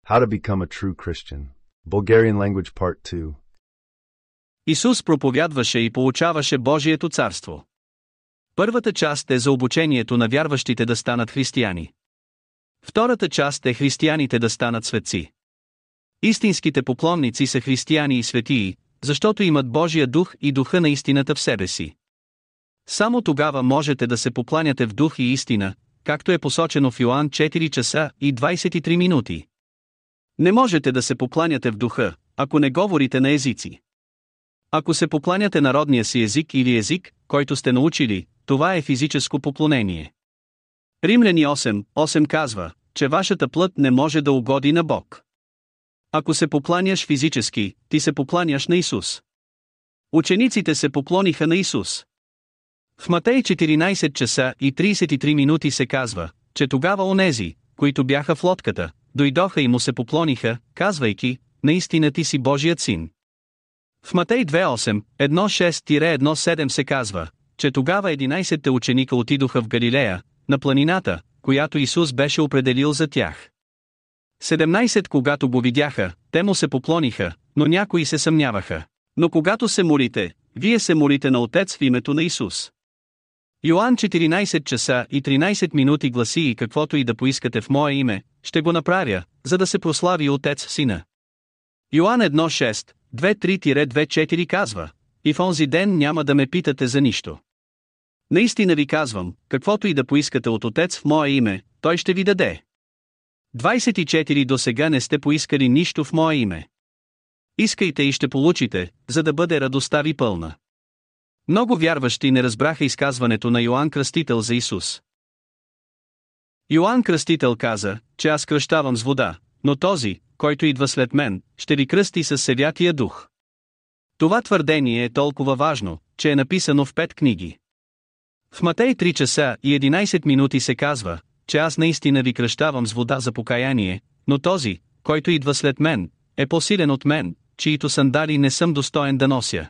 How to become a true Christian. Bulgarian language part 2. Исус проповядваше и получаваше Божието царство. Първата част е за обучението на вярващите да станат християни. Втората част е християните да станат светци. Истинските поклонници са християни и светии, защото имат Божия дух и духа на истината в себе си. Само тогава можете да се покланяте в дух и истина, както е посочено в Йоан 4 часа и 23 минути. Не можете да се покланяте в духа, ако не говорите на езици. Ако се покланяте народния си език или език, който сте научили, това е физическо поклонение. Римляни 8:8 казва, че вашата плът не може да угоди на Бог. Ако се покланяш физически, ти се покланяш на Исус. Учениците се поклониха на Исус. В Матей 14 часа и 33 минути се казва, че тогава онези, които бяха в лодката, дойдоха и му се поклониха, казвайки: наистина ти си Божият син. В Матей 2:8, 1:6-1:7 се казва, че тогава 11 ученика отидоха в Галилея, на планината, която Исус беше определил за тях. 17 когато го видяха, те му се поклониха, но някои се съмняваха. Но когато се молите, вие се молите на Отец в името на Исус. Йоан 14 часа и 13 минути гласи: и каквото и да поискате в мое име, ще го направя, за да се прослави Отец в Сина. Йоан 1:6, 2:3-2:4 казва: и в онзи ден няма да ме питате за нищо. Наистина ви казвам, каквото и да поискате от Отец в мое име, Той ще ви даде. 24 До сега не сте поискали нищо в мое име. Искайте и ще получите, за да бъде радостта ви пълна. Много вярващи не разбраха изказването на Йоан Кръстител за Исус. Йоан Кръстител каза, че аз кръщавам с вода, но този, който идва след мен, ще ви кръсти със Святия Дух. Това твърдение е толкова важно, че е написано в 5 книги. В Матей 3 часа и 11 минути се казва, че аз наистина ви кръщавам с вода за покаяние, но този, който идва след мен, е по-силен от мен, чиито сандали не съм достоен да нося.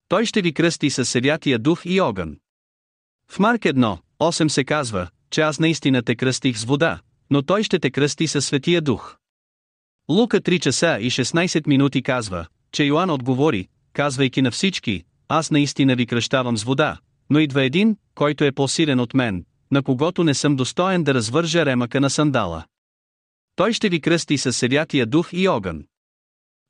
Той ще ви кръсти със Святия Дух и огън. В Марк 1:8 се казва, че аз наистина те кръстих с вода, но той ще те кръсти със Светия Дух. Лука 3 часа и 16 минути казва, че Йоан отговори, казвайки на всички: аз наистина ви кръщавам с вода, но идва един, който е по-силен от мен, на когото не съм достоен да развържа ремъка на сандала. Той ще ви кръсти със Святия Дух и огън.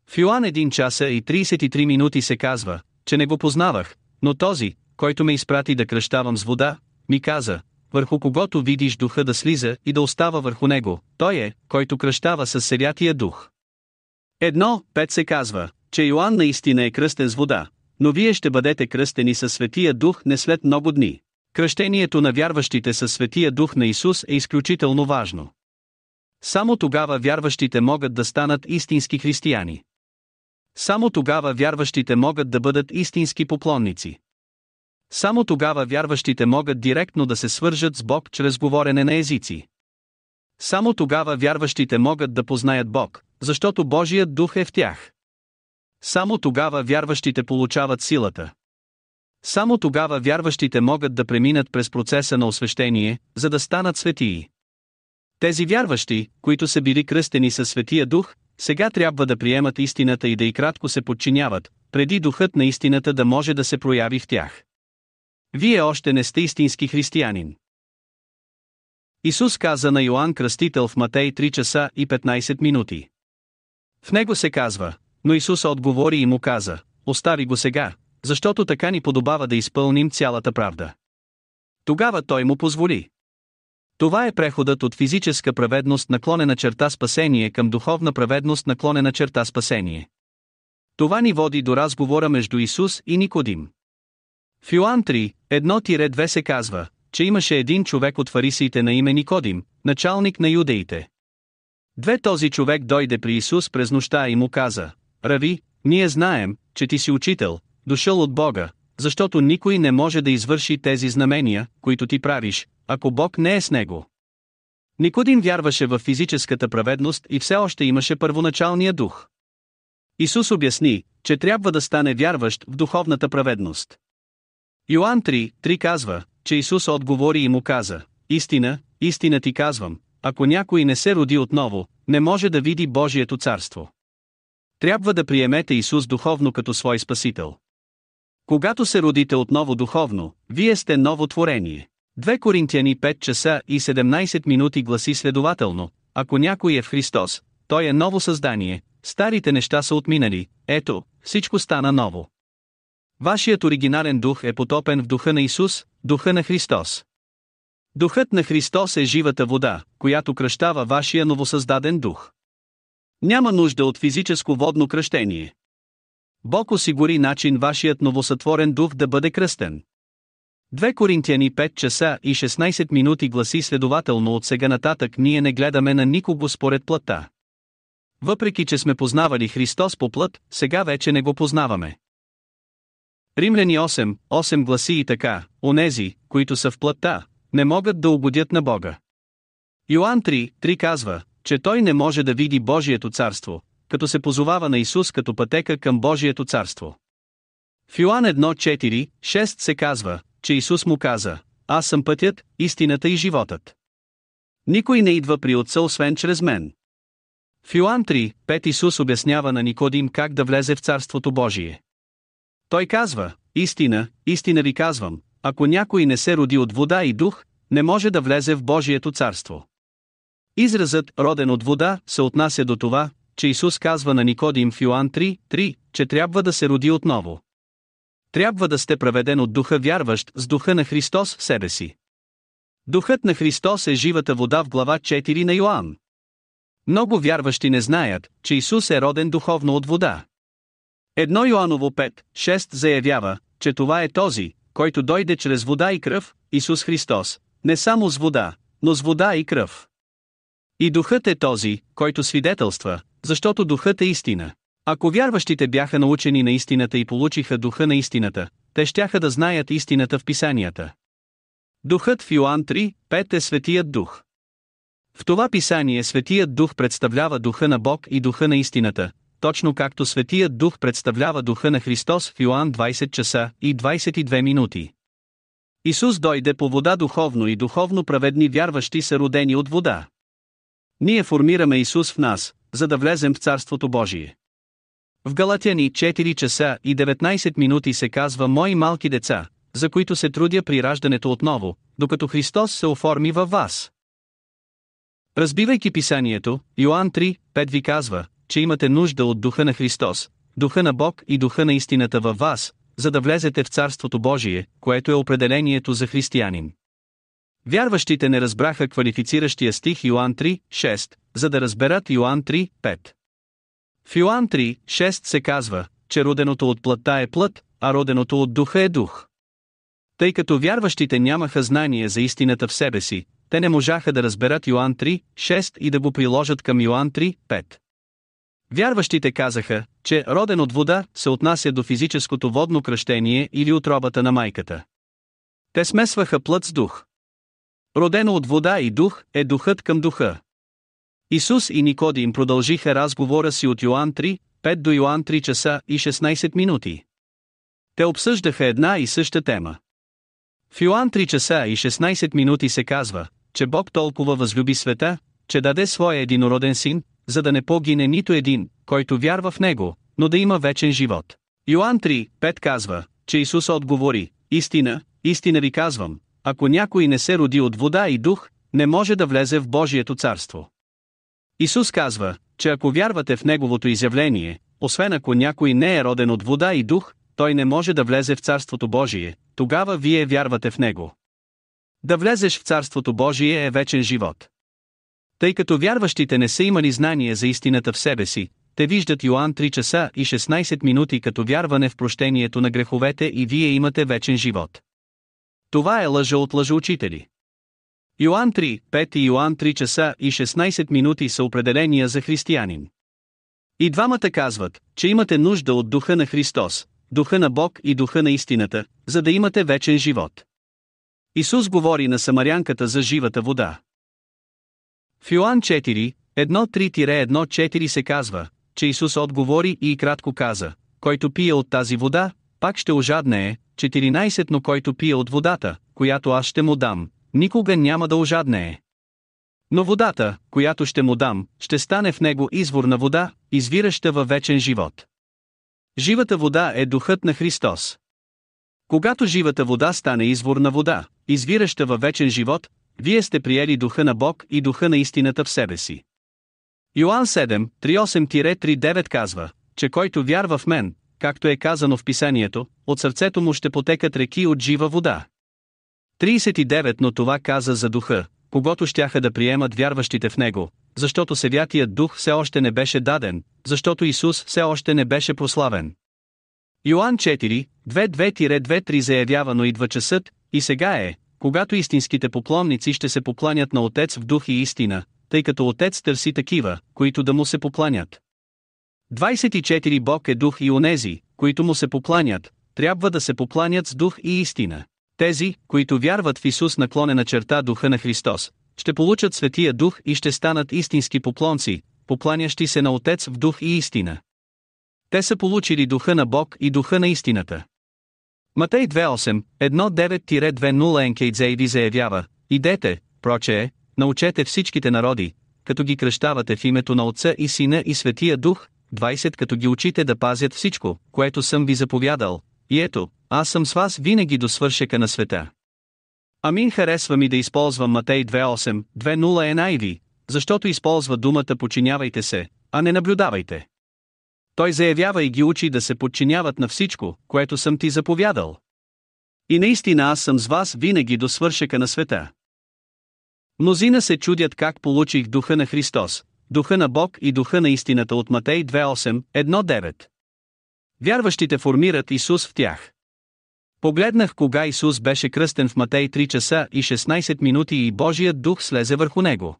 В Йоан 1 часа и 33 минути се казва, че не го познавах, но този, който ме изпрати да кръщавам с вода, ми каза: върху когото видиш духа да слиза и да остава върху него, той е, който кръщава със Святия Дух. 1:5 се казва, че Йоан наистина е кръстен с вода, но вие ще бъдете кръстени със Светия Дух не след много дни. Кръщението на вярващите със Светия Дух на Исус е изключително важно. Само тогава вярващите могат да станат истински християни. Само тогава вярващите могат да бъдат истински поклонници. Само тогава вярващите могат директно да се свържат с Бог чрез говорене на езици. Само тогава вярващите могат да познаят Бог, защото Божият Дух е в тях. Само тогава вярващите получават силата. Само тогава вярващите могат да преминат през процеса на освещение, за да станат светии. Тези вярващи, които са били кръстени със Светия Дух, сега трябва да приемат истината и да й кратко се подчиняват, преди Духът на истината да може да се прояви в тях. Вие още не сте истински християнин. Исус каза на Йоан Кръстител в Матей 3 часа и 15 минути. В него се казва: но Исус отговори и му каза: остави го сега, защото така ни подобава да изпълним цялата правда. Тогава той му позволи. Това е преходът от физическа праведност наклонена черта спасение към духовна праведност наклонена черта спасение. Това ни води до разговора между Исус и Никодим. В Йоан 3:1-2 се казва, че имаше един човек от фарисиите на име Никодим, началник на юдеите. Този човек дойде при Исус през нощта и му каза: Рави, ние знаем, че ти си учител, дошъл от Бога, защото никой не може да извърши тези знамения, които ти правиш, ако Бог не е с него. Никодим вярваше в физическата праведност и все още имаше първоначалния дух. Исус обясни, че трябва да стане вярващ в духовната праведност. Йоан 3:3 казва, че Исус отговори и му каза: истина, истина ти казвам, ако някой не се роди отново, не може да види Божието царство. Трябва да приемете Исус духовно като свой Спасител. Когато се родите отново духовно, вие сте ново творение. 2 Коринтияни 5 часа и 17 минути гласи следователно: ако някой е в Христос, той е ново създание, старите неща са отминали, ето, всичко стана ново. Вашият оригинален дух е потопен в духа на Исус, духа на Христос. Духът на Христос е живата вода, която кръщава вашия новосъздаден дух. Няма нужда от физическо водно кръщение. Бог осигури начин вашият новосътворен дух да бъде кръстен. 2 Коринтияни 5 часа и 16 минути гласи следователно: от сега нататък ние не гледаме на никого според плътта. Въпреки че сме познавали Христос по плът, сега вече не го познаваме. Римляни 8 гласи и така: онези, които са в плътта, не могат да угодят на Бога. Йоан 3 казва, че той не може да види Божието царство, като се позовава на Исус като пътека към Божието царство. В Йоан 1:4-6 се казва, че Исус му каза: аз съм пътят, истината и животът. Никой не идва при Отца освен чрез мен. В Йоан 3:5 Исус обяснява на Никодим как да влезе в Царството Божие. Той казва: истина, истина ви казвам, ако някой не се роди от вода и дух, не може да влезе в Божието царство. Изразът «роден от вода» се отнася до това, че Исус казва на Никодим в Йоан 3:3, че трябва да се роди отново. Трябва да сте преведен от духа вярващ с духа на Христос в себе си. Духът на Христос е живата вода в глава 4 на Йоан. Много вярващи не знаят, че Исус е роден духовно от вода. 1 Йоаново 5:6 заявява, че това е този, който дойде чрез вода и кръв, Исус Христос, не само с вода, но с вода и кръв. И духът е този, който свидетелства, защото духът е истина. Ако вярващите бяха научени на истината и получиха духа на истината, те щяха да знаят истината в писанията. Духът в Йоан 3:5 е Светият Дух. В това писание Светият Дух представлява духа на Бог и духа на истината, точно както Светият Дух представлява духа на Христос в Йоан 20 часа и 22 минути. Исус дойде по вода духовно и духовно праведни вярващи са родени от вода. Ние формираме Исус в нас, за да влезем в Царството Божие. В Галатяни 4 часа и 19 минути се казва: мои малки деца, за които се трудя при раждането отново, докато Христос се оформи във вас. Разбивайки писанието, Йоан 3:5 ви казва, че имате нужда от духа на Христос, духа на Бог и духа на истината във вас, за да влезете в Царството Божие, което е определението за християнин. Вярващите не разбраха квалифициращия стих Йоан 3:6, за да разберат Йоан 3:5. В Йоан 3:6 се казва, че роденото от плътта е плът, а роденото от духа е дух. Тъй като вярващите нямаха знание за истината в себе си, те не можаха да разберат Йоан 3:6 и да го приложат към Йоан 3:5. Вярващите казаха, че роден от вода се отнася до физическото водно кръщение или утробата на майката. Те смесваха плът с дух. Родено от вода и дух е духът към духа. Исус и Никодим продължиха разговора си от Йоан 3:5 до Йоан 3 часа и 16 минути. Те обсъждаха една и съща тема. В Йоан 3 часа и 16 минути се казва, че Бог толкова възлюби света, че даде своя единороден син, за да не погине нито един, който вярва в него, но да има вечен живот. Йоан 3:5 казва, че Исус отговори: истина, истина ви казвам, ако някой не се роди от вода и дух, не може да влезе в Божието царство. Исус казва, че ако вярвате в Неговото изявление, освен ако някой не е роден от вода и дух, той не може да влезе в Царството Божие, тогава вие вярвате в Него. Да влезеш в Царството Божие е вечен живот. Тъй като вярващите не са имали знание за истината в себе си, те виждат Йоан 3 часа и 16 минути като вярване в прощението на греховете и вие имате вечен живот. Това е лъжа от лъжеучители. Йоан 3:5 и Йоан 3 часа и 16 минути са определения за християнин. И двамата казват, че имате нужда от духа на Христос, духа на Бог и духа на истината, за да имате вечен живот. Исус говори на самарянката за живата вода. В Йоан 4:1-3-1-4 се казва, че Исус отговори и кратко каза: който пие от тази вода, пак ще ожаднее. 14 Но който пие от водата, която аз ще му дам, никога няма да ожаднее. Но водата, която ще му дам, ще стане в него извор на вода, извираща във вечен живот. Живата вода е духът на Христос. Когато живата вода стане извор на вода, извираща във вечен живот, вие сте приели духа на Бог и духа на истината в себе си. Йоан 7, 38-39 казва, че който вярва в мен, както е казано в писанието, от сърцето му ще потекат реки от жива вода. 39 Но това каза за духа, когото щяха да приемат вярващите в него, защото Святият Дух все още не беше даден, защото Исус все още не беше прославен. Йоан 4, 2-2-3 заявява: но идва часът, и сега е, когато истинските поклонници ще се покланят на Отец в дух и истина, тъй като Отец търси такива, които да му се покланят. 24 Бог е дух и онези, които му се покланят, трябва да се покланят с дух и истина. Тези, които вярват в Исус духа на Христос, ще получат Светия Дух и ще станат истински поклонци, покланящи се на Отец в дух и истина. Те са получили духа на Бог и духа на истината. Матей 2:8, 1:9-20 НКЗ заявява: идете, прочее, научете всичките народи, като ги кръщавате в името на Отца и Сина и Светия Дух, 20 като ги учите да пазят всичко, което съм ви заповядал, и ето, аз съм с вас винаги до свършека на света. Амин. Харесва ми да използвам Матей 2:8, 2:0 NIV, защото използва думата подчинявайте се, а не наблюдавайте. Той заявява и ги учи да се подчиняват на всичко, което съм ти заповядал. И наистина аз съм с вас винаги до свършека на света. Мнозина се чудят как получих духа на Христос, духа на Бог и духа на истината от Матей 2:8, 1:9. Вярващите формират Исус в тях. Погледнах кога Исус беше кръстен в Матей 3 часа и 16 минути и Божият дух слезе върху него.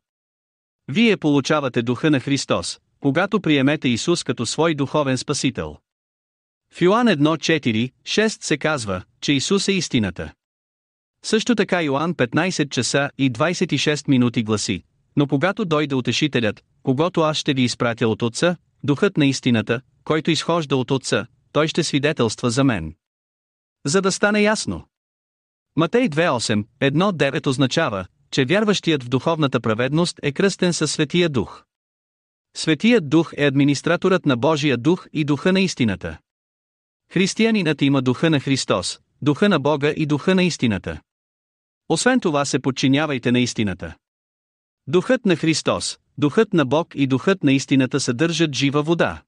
Вие получавате духа на Христос, когато приемете Исус като свой духовен спасител. В Йоан 1:4, 6 се казва, че Исус е истината. Също така Йоан 15 часа и 26 минути гласи: но когато дойде Утешителят, когото аз ще ви изпратя от Отца, духът на истината, който изхожда от Отца, той ще свидетелства за мен. За да стане ясно, Матей 2:8, 1:9 означава, че вярващият в духовната праведност е кръстен със Светия Дух. Светият Дух е администраторът на Божия Дух и духа на истината. Християнинът има духа на Христос, духа на Бога и духа на истината. Освен това се подчинявайте на истината. Духът на Христос, духът на Бог и духът на истината съдържат жива вода.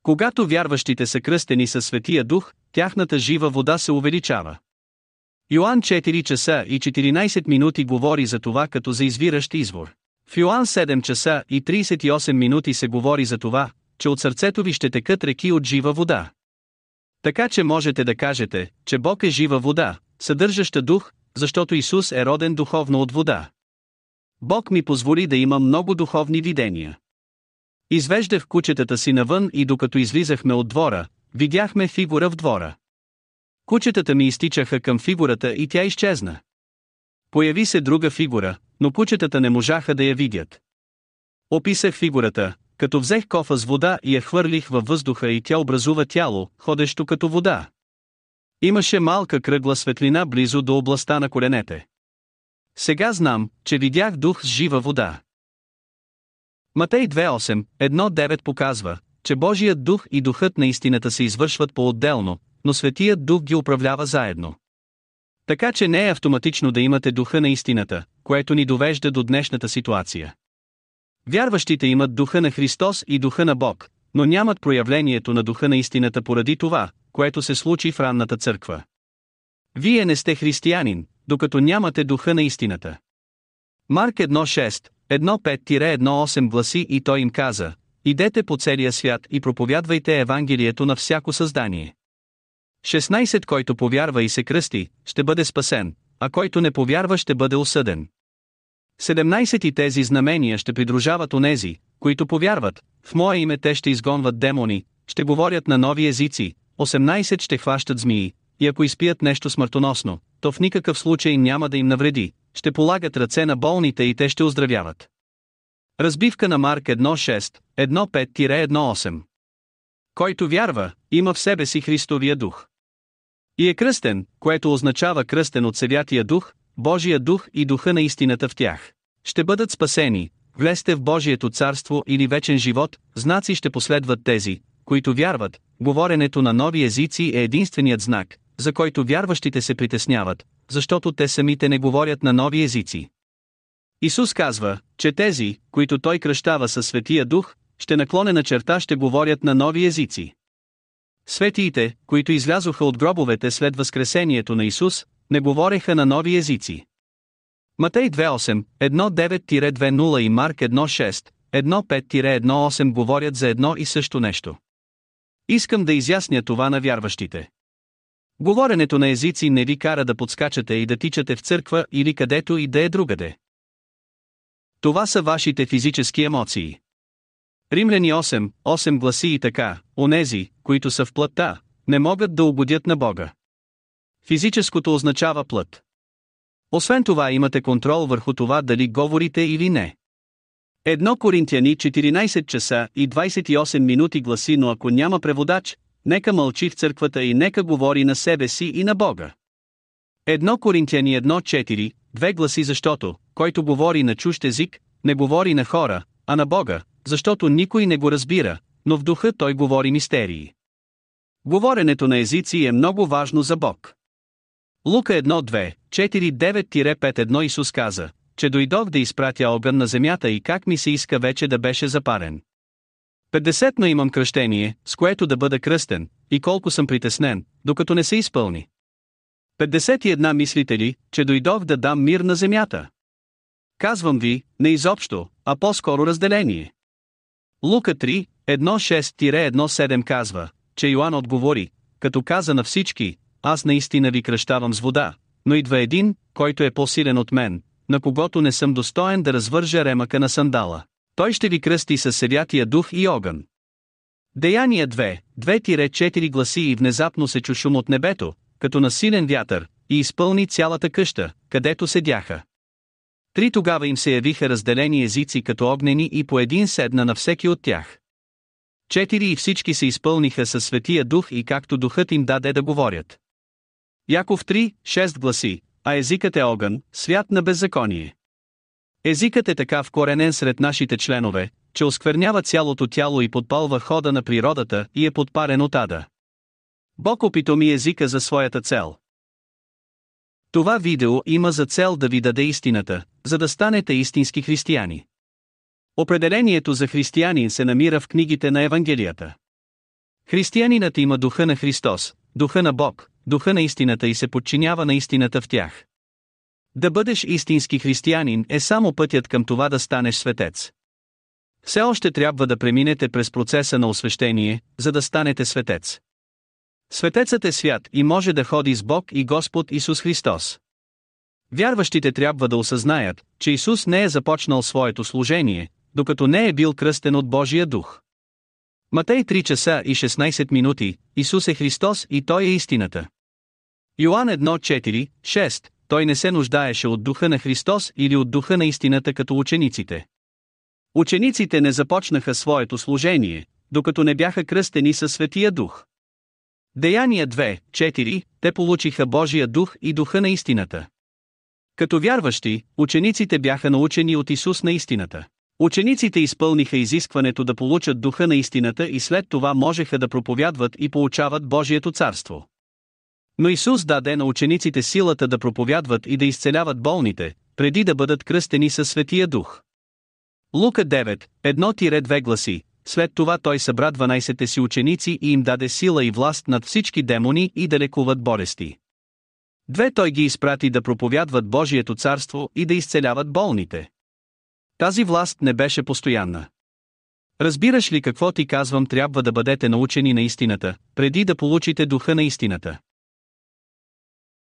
Когато вярващите са кръстени със Светия Дух, тяхната жива вода се увеличава. Йоан 4 часа и 14 минути говори за това като за извиращ извор. В Йоан 7 часа и 38 минути се говори за това, че от сърцето ви ще текат реки от жива вода. Така че можете да кажете, че Бог е жива вода, съдържаща дух, защото Исус е роден духовно от вода. Бог ми позволи да имам много духовни видения. Извеждах кучетата си навън и докато излизахме от двора, видяхме фигура в двора. Кучетата ми изтичаха към фигурата и тя изчезна. Появи се друга фигура, но кучетата не можаха да я видят. Описах фигурата, като взех кофа с вода и я хвърлих във въздуха и тя образува тяло, ходещо като вода. Имаше малка кръгла светлина близо до областта на коленете. Сега знам, че видях дух с жива вода. Матей 2:8, 1:9 показва, че Божият дух и духът на истината се извършват по-отделно, но Светият Дух ги управлява заедно. Така че не е автоматично да имате духа на истината, което ни довежда до днешната ситуация. Вярващите имат духа на Христос и духа на Бог, но нямат проявлението на духа на истината поради това, което се случи в ранната църква. Вие не сте християнин, докато нямате духа на истината. Марк 1:6, 1:5-1:8 гласи: и той им каза: идете по целия свят и проповядвайте Евангелието на всяко създание. 16 Който повярва и се кръсти, ще бъде спасен, а който не повярва ще бъде осъден. 17 И тези знамения ще придружават онези, които повярват: в мое име те ще изгонват демони, ще говорят на нови езици, 18 ще хващат змии, и ако изпият нещо смъртоносно, то в никакъв случай няма да им навреди, ще полагат ръце на болните и те ще оздравяват. Разбивка на Марк 1:6, 1:5-1:8. Който вярва, има в себе си Христовия дух. И е кръстен, което означава кръстен от Святия Дух, Божия дух и духа на истината в тях. ще бъдат спасени, влезте в Божието царство или вечен живот, знаци ще последват тези, които вярват. Говоренето на нови езици е единственият знак, за който вярващите се притесняват, защото те самите не говорят на нови езици. Исус казва, че тези, които Той кръщава със Светия Дух, ще наклонена черта ще говорят на нови езици. Светиите, които излязоха от гробовете след възкресението на Исус, не говореха на нови езици. Матей 2.8, 1.9-2.0 и Марк 1.6, 1.5-1.8 говорят за едно и също нещо. Искам да изясня това на вярващите. Говоренето на езици не ви кара да подскачате и да тичате в църква или където и да е другаде. Това са вашите физически емоции. Римляни 8 гласи и така: онези, които са в плътта, не могат да угодят на Бога. Физическото означава плът. Освен това имате контрол върху това дали говорите или не. 1 Коринтияни 14 часа и 28 минути гласи: но ако няма преводач, нека мълчи в църквата и нека говори на себе си и на Бога. 1 Коринтияни 1.4, 2 гласи: защото, който говори на чужд език, не говори на хора, а на Бога, защото никой не го разбира, но в духа той говори мистерии. Говоренето на езици е много важно за Бог. Лука 1.2, 4.9-5.1 Исус каза, че дойдох да изпратя огън на земята и как ми се иска вече да беше запарен. 50 имам кръщение, с което да бъда кръстен, и колко съм притеснен, докато не се изпълни. 51 мислите ли, че дойдох да дам мир на земята? Казвам ви, не изобщо, а по-скоро разделение. Лука 3, 1.6-1.7 казва, че Йоан отговори, като каза на всички: аз наистина ви кръщавам с вода, но идва един, който е по-силен от мен, на когото не съм достоен да развържа ремъка на сандала. Той ще ви кръсти със Святия Дух и огън. Деяния 2:4 гласи: и внезапно се чу шум от небето, като на силен вятър, и изпълни цялата къща, където седяха. 3 Тогава им се явиха разделени езици като огнени и по един седна на всеки от тях. 4 И всички се изпълниха със Светия Дух и както Духът им даде да говорят. Яков 3:6 гласи: а езикът е огън, свят на беззаконие. Езикът е така вкоренен сред нашите членове, че осквернява цялото тяло и подпалва хода на природата и е подпарен от ада. Бог опитоми езика за своята цел. Това видео има за цел да ви даде истината, за да станете истински християни. Определението за християнин се намира в книгите на Евангелията. Християнинът има духа на Христос, духа на Бог, духа на истината и се подчинява на истината в тях. Да бъдеш истински християнин е само пътят към това да станеш светец. Все още трябва да преминете през процеса на освещение, за да станете светец. Светецът е свят и може да ходи с Бог и Господ Исус Христос. Вярващите трябва да осъзнаят, че Исус не е започнал своето служение, докато не е бил кръстен от Божия Дух. Матей 3 часа и 16 минути, Исус е Христос и Той е истината. Йоан 1:4-6, Той не се нуждаеше от духа на Христос или от духа на истината като учениците. Учениците не започнаха своето служение, докато не бяха кръстени със Светия Дух. Деяния 2:4, те получиха Божия дух и духа на истината. Като вярващи, учениците бяха научени от Исус на истината. Учениците изпълниха изискването да получат духа на истината и след това можеха да проповядват и получават Божието царство. Но Исус даде на учениците силата да проповядват и да изцеляват болните, преди да бъдат кръстени със Светия Дух. Лука 9:1-2 гласи: след това Той събра 12 си ученици и им даде сила и власт над всички демони и да лекуват болести. 2 Той ги изпрати да проповядват Божието царство и да изцеляват болните. Тази власт не беше постоянна. Разбираш ли какво ти казвам? Трябва да бъдете научени на истината, преди да получите духа на истината.